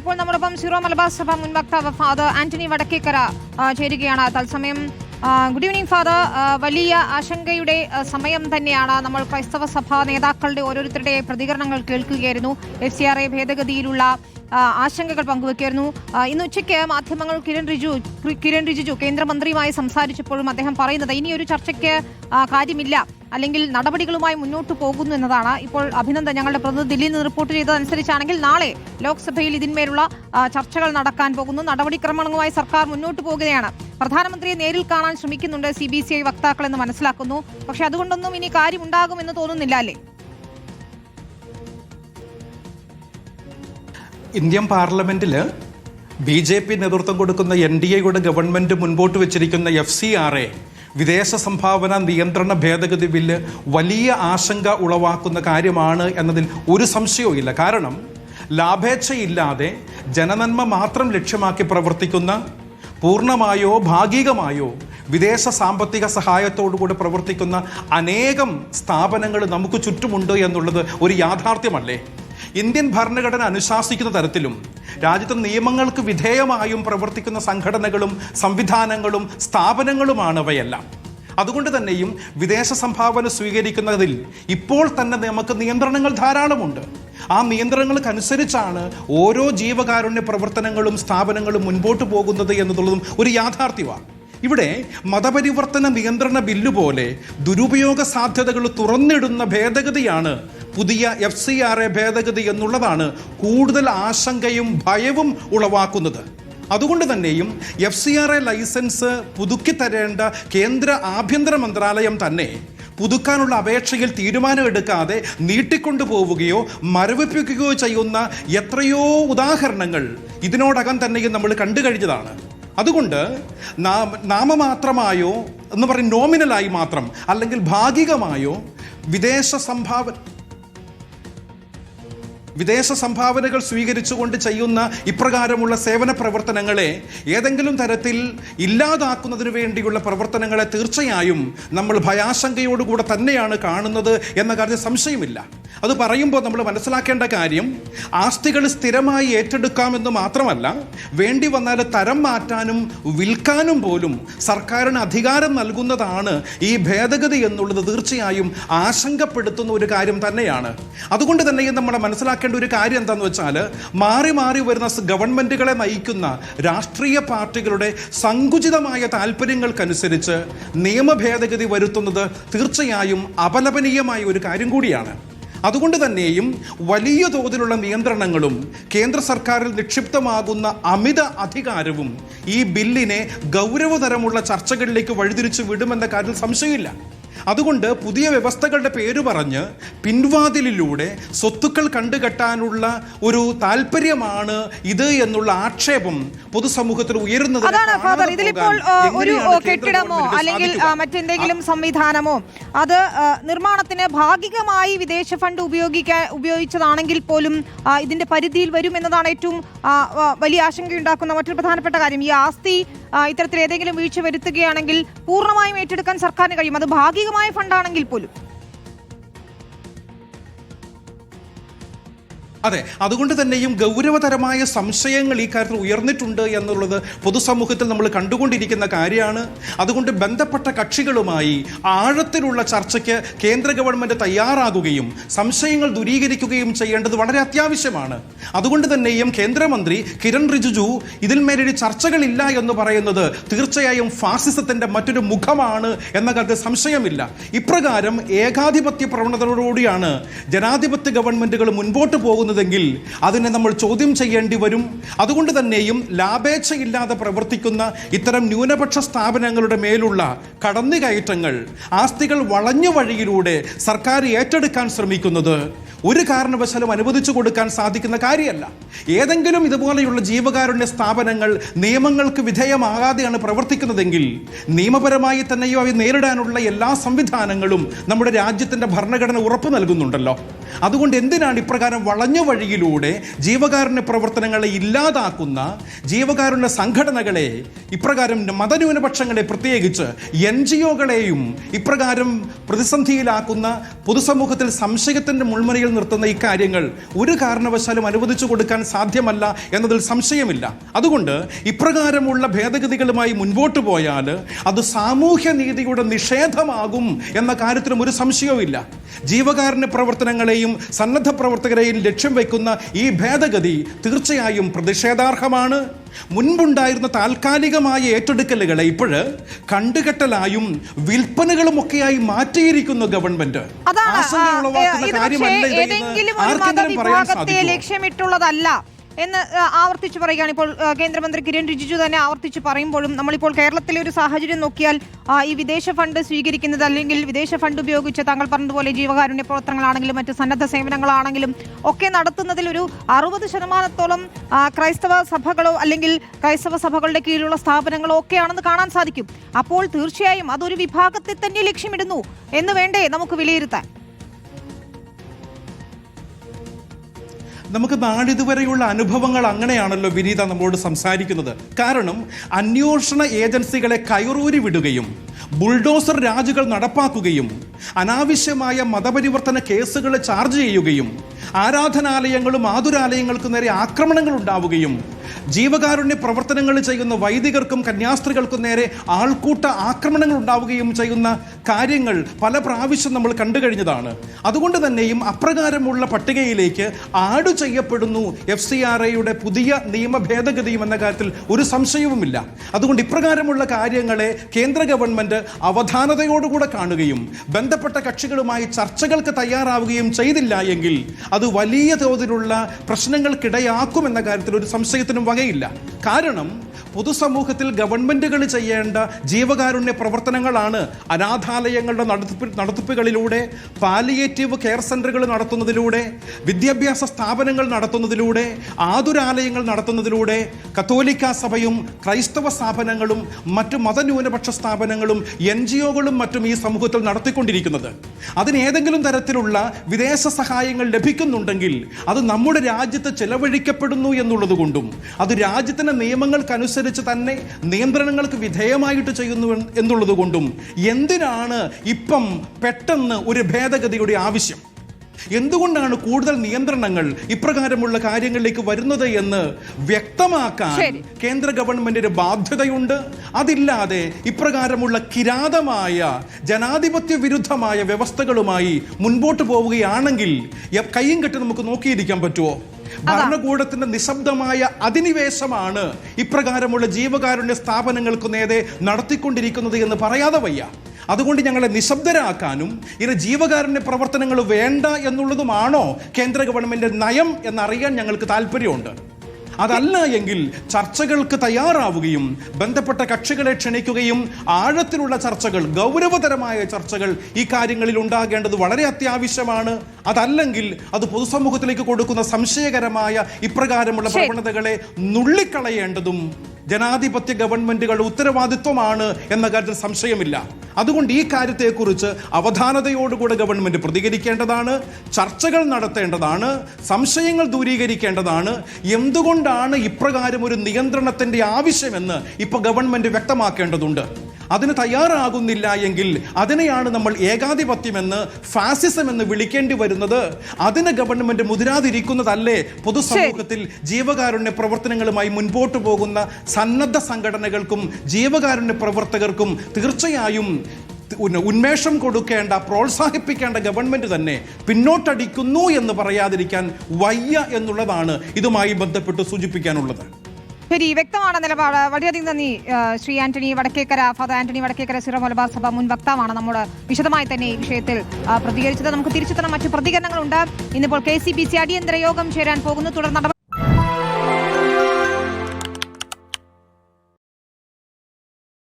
ഇപ്പോൾ നമ്മോടൊപ്പം സീറോ മലബാർ സഭ മുൻ വക്താവ് ഫാദർ ആന്റണി വടക്കേക്കര ചേരുകയാണ് തത്സമയം. Good evening father. വലിയ ആശങ്കയുടെ സമയം തന്നെയാണ്. നമ്മൾ ക്രൈസ്തവ സഭാ നേതാക്കളുടെ ഓരോരുത്തരുടെ പ്രതികരണങ്ങൾ കേൾക്കുകയായിരുന്നു. FCRA ഭേദഗതിയിലുള്ള ആശങ്കകൾ പങ്കുവയ്ക്കായിരുന്നു. ഇന്ന് ഉച്ചയ്ക്ക് മാധ്യമങ്ങൾ കിരൺ റിജിജു കേന്ദ്രമന്ത്രിയുമായി സംസാരിച്ചപ്പോഴും അദ്ദേഹം പറയുന്നത് ഇനിയൊരു ചർച്ചയ്ക്ക് കാര്യമില്ല, അല്ലെങ്കിൽ നടപടികളുമായി മുന്നോട്ട് പോകുന്നു എന്നതാണ്. ഇപ്പോൾ അഭിനന്ദൻ ഞങ്ങളുടെ പ്രതിനിധി ദില്ലിയിൽ നിന്ന് റിപ്പോർട്ട് ചെയ്തതനുസരിച്ചാണെങ്കിൽ നാളെ ലോക്സഭയിൽ ഇതിന്മേലുള്ള ചർച്ചകൾ നടക്കാൻ പോകുന്നു. നടപടിക്രമങ്ങളുമായി സർക്കാർ മുന്നോട്ട് പോകുകയാണ്. പ്രധാനമന്ത്രിയെ നേരിൽ കാണാൻ ശ്രമിക്കുന്നുണ്ട് CBCI വക്താക്കൾ എന്ന് മനസ്സിലാക്കുന്നു. പക്ഷെ അതുകൊണ്ടൊന്നും ഇനി കാര്യമുണ്ടാകുമെന്ന് തോന്നുന്നില്ല അല്ലേ? ഇന്ത്യൻ പാർലമെന്റിൽ BJP നേതൃത്വം കൊടുക്കുന്ന NDAയുടെ ഗവൺമെന്റ് മുൻപോട്ട് വെച്ചിരിക്കുന്ന FCRA വിദേശ സംഭാവന നിയന്ത്രണ ഭേദഗതി ബില്ല് വലിയ ആശങ്ക ഉളവാക്കുന്ന കാര്യമാണ് എന്നതിൽ ഒരു സംശയവുമില്ല. കാരണം ലാഭേച്ഛയില്ലാതെ ജനനന്മ മാത്രം ലക്ഷ്യമാക്കി പ്രവർത്തിക്കുന്ന, പൂർണ്ണമായോ ഭാഗികമായോ വിദേശ സാമ്പത്തിക സഹായത്തോടുകൂടി പ്രവർത്തിക്കുന്ന അനേകം സ്ഥാപനങ്ങൾ നമുക്ക് ചുറ്റുമുണ്ട് എന്നുള്ളത് ഒരു യാഥാർത്ഥ്യമല്ലേ? ഇന്ത്യൻ ഭരണഘടന അനുശാസിക്കുന്ന തരത്തിലും രാജ്യത്തെ നിയമങ്ങൾക്ക് വിധേയമായും പ്രവർത്തിക്കുന്ന സംഘടനകളും സംവിധാനങ്ങളും സ്ഥാപനങ്ങളുമാണ് അവയെല്ലാം. അതുകൊണ്ട് തന്നെയും വിദേശ സംഭാവന സ്വീകരിക്കുന്നതിൽ ഇപ്പോൾ തന്നെ നമുക്ക് നിയന്ത്രണങ്ങൾ ധാരാളമുണ്ട്. ആ നിയന്ത്രണങ്ങൾക്കനുസരിച്ചാണ് ഓരോ ജീവകാരുണ്യ പ്രവർത്തനങ്ങളും സ്ഥാപനങ്ങളും മുൻപോട്ട് പോകുന്നത് എന്നുള്ളതും ഒരു യാഥാർത്ഥ്യമാണ്. ഇവിടെ മതപരിവർത്തന നിയന്ത്രണ ബില്ല് പോലെ ദുരുപയോഗ സാധ്യതകൾ തുറന്നിടുന്ന ഭേദഗതിയാണ് പുതിയ FCRA ഭേദഗതി എന്നുള്ളതാണ് കൂടുതൽ ആശങ്കയും ഭയവും ഉളവാക്കുന്നത്. അതുകൊണ്ട് തന്നെയും FCRA ലൈസൻസ് പുതുക്കി തരേണ്ട കേന്ദ്ര ആഭ്യന്തര മന്ത്രാലയം തന്നെ പുതുക്കാനുള്ള അപേക്ഷയിൽ തീരുമാനമെടുക്കാതെ നീട്ടിക്കൊണ്ടുപോവുകയോ മരവിപ്പിക്കുകയോ ചെയ്യുന്ന എത്രയോ ഉദാഹരണങ്ങൾ ഇതിനോടകം തന്നെയും നമ്മൾ കണ്ടു കഴിഞ്ഞതാണ്. അതുകൊണ്ട് നാമമാത്രമായോ എന്ന് പറയും നോമിനലായി മാത്രം അല്ലെങ്കിൽ ഭാഗികമായോ വിദേശ സംഭാവനകൾ സ്വീകരിച്ചുകൊണ്ട് ചെയ്യുന്ന ഇപ്രകാരമുള്ള സേവന പ്രവർത്തനങ്ങളെ ഏതെങ്കിലും തരത്തിൽ ഇല്ലാതാക്കുന്നതിന് വേണ്ടിയുള്ള പ്രവർത്തനങ്ങളെ തീർച്ചയായും നമ്മൾ ഭയാശങ്കയോടുകൂടെ തന്നെയാണ് കാണുന്നത് എന്ന കാര്യത്തിൽ സംശയമില്ല. അത് പറയുമ്പോൾ നമ്മൾ മനസ്സിലാക്കേണ്ട കാര്യം ആസ്തികൾ സ്ഥിരമായി ഏറ്റെടുക്കാമെന്ന് മാത്രമല്ല, വേണ്ടി വന്നാൽ തരം മാറ്റാനും വിൽക്കാനും പോലും സർക്കാരിന് അധികാരം നൽകുന്നതാണ് ഈ ഭേദഗതി എന്നുള്ളത് തീർച്ചയായും ആശങ്കപ്പെടുത്തുന്ന ഒരു കാര്യം തന്നെയാണ്. അതുകൊണ്ട് തന്നെ നമ്മൾ മനസ്സിലാക്കേണ്ട ഒരു കാര്യം എന്താണെന്ന് വെച്ചാൽ, മാറി മാറി വരുന്ന ഗവൺമെന്റുകളെ നയിക്കുന്ന രാഷ്ട്രീയ പാർട്ടികളുടെ സങ്കുചിതമായ താല്പര്യങ്ങൾക്കനുസരിച്ച് നിയമ ഭേദഗതി വരുത്തുന്നത് തീർച്ചയായും അപലപനീയമായ ഒരു കാര്യം കൂടിയാണ്. അതുകൊണ്ട് തന്നെയും വലിയ തോതിലുള്ള നിയന്ത്രണങ്ങളും കേന്ദ്ര സർക്കാരിൽ നിക്ഷിപ്തമാകുന്ന അമിത അധികാരവും ഈ ബില്ലിനെ ഗൗരവതരമുള്ള ചർച്ചകളിലേക്ക് വഴിതിരിച്ചു വിടുമെന്ന കാര്യത്തിൽ സംശയമില്ല. അതുകൊണ്ട് പുതിയ വ്യവസ്ഥകളുടെ പേര് പറഞ്ഞ് പിൻവാതിലിലൂടെ സ്വത്തുക്കൾ കണ്ടുകെട്ടാനുള്ള ഒരു താല്പര്യമാണ് ഇത് എന്നുള്ള ആക്ഷേപം പൊതുസമൂഹത്തിൽ ഉയരുന്നത്. ഇതിലിപ്പോൾ ഒരു കെട്ടിടമോ അല്ലെങ്കിൽ മറ്റെന്തെങ്കിലും സംവിധാനമോ അത് നിർമ്മാണത്തിന് ഭാഗികമായി വിദേശ ഫണ്ട് ഉപയോഗിച്ചതാണെങ്കിൽ പോലും ഇതിന്റെ പരിധിയിൽ വരും എന്നതാണ് ഏറ്റവും വലിയ ആശങ്കയുണ്ടാക്കുന്ന മറ്റൊരു പ്രധാനപ്പെട്ട കാര്യം. ഈ ആസ്തി ഇത്തരത്തിൽ ഏതെങ്കിലും വീഴ്ച വരുത്തുകയാണെങ്കിൽ പൂർണ്ണമായും ഏറ്റെടുക്കാൻ സർക്കാരിന് കഴിയും, അത് ഭാഗികമായ ഫണ്ടാണെങ്കിൽ പോലും. അതെ, അതുകൊണ്ട് തന്നെയും ഗൗരവതരമായ സംശയങ്ങൾ ഈ കാര്യത്തിൽ ഉയർന്നിട്ടുണ്ട് എന്നുള്ളത് പൊതുസമൂഹത്തിൽ നമ്മൾ കണ്ടുകൊണ്ടിരിക്കുന്ന കാര്യമാണ്. അതുകൊണ്ട് ബന്ധപ്പെട്ട കക്ഷികളുമായി ആഴത്തിലുള്ള ചർച്ചയ്ക്ക് കേന്ദ്ര ഗവൺമെന്റ് തയ്യാറാകുകയും സംശയങ്ങൾ ദൂരീകരിക്കുകയും ചെയ്യേണ്ടത് വളരെ അത്യാവശ്യമാണ്. അതുകൊണ്ട് തന്നെയും കേന്ദ്രമന്ത്രി കിരൺ റിജിജു ഇതിൽ മേലൊരു ചർച്ചകളില്ല എന്ന് പറയുന്നത് തീർച്ചയായും ഫാസിസത്തിന്റെ മറ്റൊരു മുഖമാണ് എന്ന കാര്യത്തിൽ സംശയമില്ല. ഇപ്രകാരം ഏകാധിപത്യ പ്രവണതയോടുകൂടിയാണ് ജനാധിപത്യ ഗവൺമെന്റുകൾ മുൻപോട്ട് പോകുന്നത് െങ്കിൽ അതിനെ നമ്മൾ ചോദ്യം ചെയ്യേണ്ടി വരും. അതുകൊണ്ട് തന്നെയും ലാഭേച്ഛയില്ലാതെ പ്രവർത്തിക്കുന്ന ഇത്തരം ന്യൂനപക്ഷ സ്ഥാപനങ്ങളുടെ മേലുള്ള കടന്നുകയറ്റങ്ങൾ, ആസ്തികൾ വളഞ്ഞ വഴിയിലൂടെ സർക്കാർ ഏറ്റെടുക്കാൻ ശ്രമിക്കുന്നത് ഒരു കാരണവശാലും അനുവദിച്ചു കൊടുക്കാൻ സാധിക്കുന്ന കാര്യമല്ല. ഏതെങ്കിലും ഇതുപോലെയുള്ള ജീവകാരുണ്യ സ്ഥാപനങ്ങൾ നിയമങ്ങൾക്ക് വിധേയമാകാതെയാണ് പ്രവർത്തിക്കുന്നതെങ്കിൽ നിയമപരമായി തന്നെയോ അവ നേരിടാനുള്ള എല്ലാ സംവിധാനങ്ങളും നമ്മുടെ രാജ്യത്തിൻ്റെ ഭരണഘടന ഉറപ്പു നൽകുന്നുണ്ടല്ലോ. അതുകൊണ്ട് എന്തിനാണ് ഇപ്രകാരം വളഞ്ഞ വഴിയിലൂടെ ജീവകാരുണ്യ പ്രവർത്തനങ്ങളെ ഇല്ലാതാക്കുന്ന ജീവകാരുണ്യ സംഘടനകളെ, ഇപ്രകാരം മതന്യൂനപക്ഷങ്ങളെ, പ്രത്യേകിച്ച് NGO-കളെയും ഇപ്രകാരം പ്രതിസന്ധിയിലാക്കുന്ന, പൊതുസമൂഹത്തിൽ സംശയത്തിൻ്റെ മുൾമുനയിൽ നിർത്തുന്ന ഇക്കാര്യങ്ങൾ ഒരു കാരണവശാലും അനുവദിച്ചു കൊടുക്കാൻ സാധ്യമല്ല എന്നതിൽ സംശയമില്ല. അതുകൊണ്ട് ഇപ്രകാരമുള്ള ഭേദഗതികളുമായി മുൻപോട്ട് പോയാൽ അത് സാമൂഹ്യ നീതിയുടെ നിഷേധമാകും എന്ന കാര്യത്തിലും ഒരു സംശയവുമില്ല. ജീവകാരുണ്യ പ്രവർത്തനങ്ങളെയും സന്നദ്ധ പ്രവർത്തകരെയും ലക്ഷ്യം വയ്ക്കുന്ന ഈ ഭേദഗതി തീർച്ചയായും പ്രതിഷേധാർഹമാണ്. മുൻപുണ്ടായിരുന്ന താൽക്കാലികമായ ഏറ്റെടുക്കലുകളെ ഇപ്പോഴ് കണ്ടുകെട്ടലായും വിൽപ്പനകളുമൊക്കെയായി മാറ്റിയിരിക്കുന്നു ഗവൺമെന്റ്. ലക്ഷ്യമിട്ടുള്ളതല്ല എന്ന് ആവർത്തിച്ച് പറയുകയാണ് ഇപ്പോൾ കേന്ദ്രമന്ത്രി കിരൺ റിജിജു തന്നെ ആവർത്തിച്ച് പറയുമ്പോഴും നമ്മളിപ്പോൾ കേരളത്തിലെ ഒരു സാഹചര്യം നോക്കിയാൽ ഈ വിദേശ ഫണ്ട് സ്വീകരിക്കുന്നത് അല്ലെങ്കിൽ വിദേശ ഫണ്ട് ഉപയോഗിച്ച് താങ്കൾ പറഞ്ഞതുപോലെ ജീവകാരുണ്യ പ്രവർത്തനങ്ങളാണെങ്കിലും മറ്റ് സന്നദ്ധ സേവനങ്ങളാണെങ്കിലും ഒക്കെ നടത്തുന്നതിൽ ഒരു 60% ക്രൈസ്തവ സഭകളോ അല്ലെങ്കിൽ ക്രൈസ്തവ സഭകളുടെ കീഴിലുള്ള സ്ഥാപനങ്ങളോ ഒക്കെയാണെന്ന് കാണാൻ സാധിക്കും. അപ്പോൾ തീർച്ചയായും അതൊരു വിഭാഗത്തെ തന്നെ ലക്ഷ്യമിടുന്നു എന്ന് വേണ്ടേ നമുക്ക് വിലയിരുത്താൻ? നമുക്ക് നാളിതുവരെയുള്ള അനുഭവങ്ങൾ അങ്ങനെയാണല്ലോ വിനീത നമ്മളോട് സംസാരിക്കുന്നത്. കാരണം അന്വേഷണ ഏജൻസികളെ കയറൂരി വിടുകയും ബുൾഡോസർ രാജുകൾ നടപ്പാക്കുകയും അനാവശ്യമായ മതപരിവർത്തന കേസുകൾ ചാർജ് ചെയ്യുകയും ആരാധനാലയങ്ങളും ആതുരാലയങ്ങൾക്കും നേരെ ആക്രമണങ്ങൾ ഉണ്ടാവുകയും ജീവകാരുണ്യ പ്രവർത്തനങ്ങൾ ചെയ്യുന്ന വൈദികർക്കും കന്യാസ്ത്രീകൾക്കും നേരെ ആൾക്കൂട്ട ആക്രമണങ്ങൾ ഉണ്ടാവുകയും ചെയ്യുന്ന കാര്യങ്ങൾ പല പ്രാവശ്യം നമ്മൾ കണ്ടു കഴിഞ്ഞതാണ്. അതുകൊണ്ട് തന്നെയും അപ്രകാരമുള്ള പട്ടികയിലേക്ക് ആഡ് ചെയ്യപ്പെടുന്നു FCRAയുടെ പുതിയ നിയമ ഭേദഗതിയും എന്ന കാര്യത്തിൽ ഒരു സംശയവുമില്ല. അതുകൊണ്ട് ഇപ്രകാരമുള്ള കാര്യങ്ങളെ കേന്ദ്ര ഗവൺമെന്റ് അവധാനതയോടുകൂടെ കാണുകയും ബന്ധപ്പെട്ട കക്ഷികളുമായി ചർച്ചകൾക്ക് തയ്യാറാവുകയും ചെയ്തില്ല എങ്കിൽ അത് വലിയ തോതിലുള്ള പ്രശ്നങ്ങൾക്കിടയാക്കുമെന്ന കാര്യത്തിൽ ഒരു സംശയത്തിനും വകയില്ല. കാരണം പൊതുസമൂഹത്തിൽ ഗവൺമെന്റുകൾ ചെയ്യേണ്ട ജീവകാരുണ്യ പ്രവർത്തനങ്ങളാണ് അനാഥാലയങ്ങളുടെ നടത്തിപ്പുകളിലൂടെ, പാലിയേറ്റീവ് കെയർ സെന്ററുകൾ നടത്തുന്നതിലൂടെ, വിദ്യാഭ്യാസ സ്ഥാപനങ്ങൾ നടത്തുന്നതിലൂടെ, ആതുരാലയങ്ങൾ നടത്തുന്നതിലൂടെ, കത്തോലിക്ക സഭയും ക്രൈസ്തവ സ്ഥാപനങ്ങളും മറ്റു മതന്യൂനപക്ഷ സ്ഥാപനങ്ങളും NGO-കളും മറ്റും ഈ സമൂഹത്തിൽ നടത്തിക്കൊണ്ടിരിക്കുന്നത്. അതിന് ഏതെങ്കിലും തരത്തിലുള്ള വിദേശ സഹായങ്ങൾ ലഭിക്കുന്നുണ്ടെങ്കിൽ അത് നമ്മുടെ രാജ്യത്ത് ചെലവഴിക്കപ്പെടുന്നു എന്നുള്ളത് കൊണ്ടും അത് രാജ്യത്തിന്റെ നിയമങ്ങൾക്കനുസരിച്ച് തന്നെ നിയന്ത്രണങ്ങൾക്ക് വിധേയമായിട്ട് ചെയ്യുന്നു എന്നുള്ളത് കൊണ്ടും എന്തിനാണ് ഇപ്പം പെട്ടെന്ന് ഒരു ഭേദഗതിയുടെ ആവശ്യം? എന്തുകൊണ്ടാണ് കൂടുതൽ നിയന്ത്രണങ്ങൾ ഇപ്രകാരമുള്ള കാര്യങ്ങളിലേക്ക് വരുന്നത് എന്ന് വ്യക്തമാക്കാൻ കേന്ദ്ര ഗവൺമെന്റിന് ബാധ്യതയുണ്ട്. അതില്ലാതെ ഇപ്രകാരമുള്ള കിരാതമായ ജനാധിപത്യ വിരുദ്ധമായ വ്യവസ്ഥകളുമായി മുൻപോട്ട് പോവുകയാണെങ്കിൽ കയ്യും കെട്ടി നമുക്ക് നോക്കിയിരിക്കാൻ പറ്റുമോ? ഭരണകൂടത്തിന്റെ നിശബ്ദമായ അധിനിവേശമാണ് ഇപ്രകാരമുള്ള ജീവകാരുണ്യ സ്ഥാപനങ്ങൾക്ക് നേരെ നടത്തിക്കൊണ്ടിരിക്കുന്നത് എന്ന് പറയാതെ വയ്യ. അതുകൊണ്ട് ഞങ്ങളെ നിശബ്ദരാക്കാനും ഇത് ജീവകാരുണ്യ പ്രവർത്തനങ്ങൾ വേണ്ട എന്നുള്ളതുമാണോ കേന്ദ്ര ഗവൺമെന്റ് നയം എന്നറിയാൻ ഞങ്ങൾക്ക് താല്പര്യമുണ്ട്. അതല്ല എങ്കിൽ ചർച്ചകൾക്ക് തയ്യാറാവുകയും ബന്ധപ്പെട്ട കക്ഷികളെ ക്ഷണിക്കുകയും ആഴത്തിലുള്ള ചർച്ചകൾ, ഗൗരവതരമായ ചർച്ചകൾ ഈ കാര്യങ്ങളിൽ ഉണ്ടാകേണ്ടത് വളരെ അത്യാവശ്യമാണ്. അതല്ലെങ്കിൽ അത് പൊതുസമൂഹത്തിലേക്ക് കൊടുക്കുന്ന സംശയകരമായ ഇപ്രകാരമുള്ള പ്രവണതകളെ നുള്ളിക്കളയേണ്ടതും ജനാധിപത്യ ഗവൺമെന്റുകളുടെ ഉത്തരവാദിത്വമാണ് എന്ന കാര്യത്തിൽ സംശയമില്ല. അതുകൊണ്ട് ഈ കാര്യത്തെക്കുറിച്ച് അവധാനതയോടുകൂടെ ഗവൺമെന്റ് പ്രതികരിക്കേണ്ടതാണ്, ചർച്ചകൾ നടത്തേണ്ടതാണ്, സംശയങ്ങൾ ദൂരീകരിക്കേണ്ടതാണ്. എന്തുകൊണ്ടാണ് ഇപ്രകാരം ഒരു നിയന്ത്രണത്തിന്റെ ആവശ്യമെന്ന് ഇപ്പോൾ ഗവൺമെന്റ് വ്യക്തമാക്കേണ്ടതുണ്ട്. അതിന് തയ്യാറാകുന്നില്ല എങ്കിൽ അതിനെയാണ് നമ്മൾ ഏകാധിപത്യമെന്ന്, ഫാസിസം എന്ന് വിളിക്കേണ്ടി വരുന്നത്. അതിന് ഗവൺമെന്റ് മുതിരാതിരിക്കുന്നതല്ലേ പൊതുസമൂഹത്തിൽ ജീവകാരുണ്യ പ്രവർത്തനങ്ങളുമായി മുൻപോട്ട് പോകുന്ന സന്നദ്ധ സംഘടനകൾക്കും ജീവകാരുണ്യ പ്രവർത്തകർക്കും തീർച്ചയായും ഉന്മേഷം കൊടുക്കേണ്ട, പ്രോത്സാഹിപ്പിക്കേണ്ട ഗവൺമെന്റ് തന്നെ പിന്നോട്ടടിക്കുന്നു എന്ന് പറയാതിരിക്കാൻ വയ്യ എന്നുള്ളതാണ് ഇതുമായി ബന്ധപ്പെട്ട് സൂചിപ്പിക്കാനുള്ളത്. ശരി, വ്യക്തമാണ് നിലപാട്. വളരെയധികം നന്ദി ശ്രീ ആന്റണി വടക്കേക്കര. ഫാദർ ആന്റണി വടക്കേക്കര സിറോ മലബാർ സഭ മുൻ വക്താവാണ് നമ്മോട് വിശദമായി തന്നെ ഈ വിഷയത്തിൽ പ്രതികരിച്ചത്. നമുക്ക് തിരിച്ചെത്തണം, മറ്റു പ്രതികരണങ്ങളുണ്ട്. ഇന്നിപ്പോൾ KCBC അടിയന്തര യോഗം ചേരാൻ പോകുന്നു. തുടർ നടപടി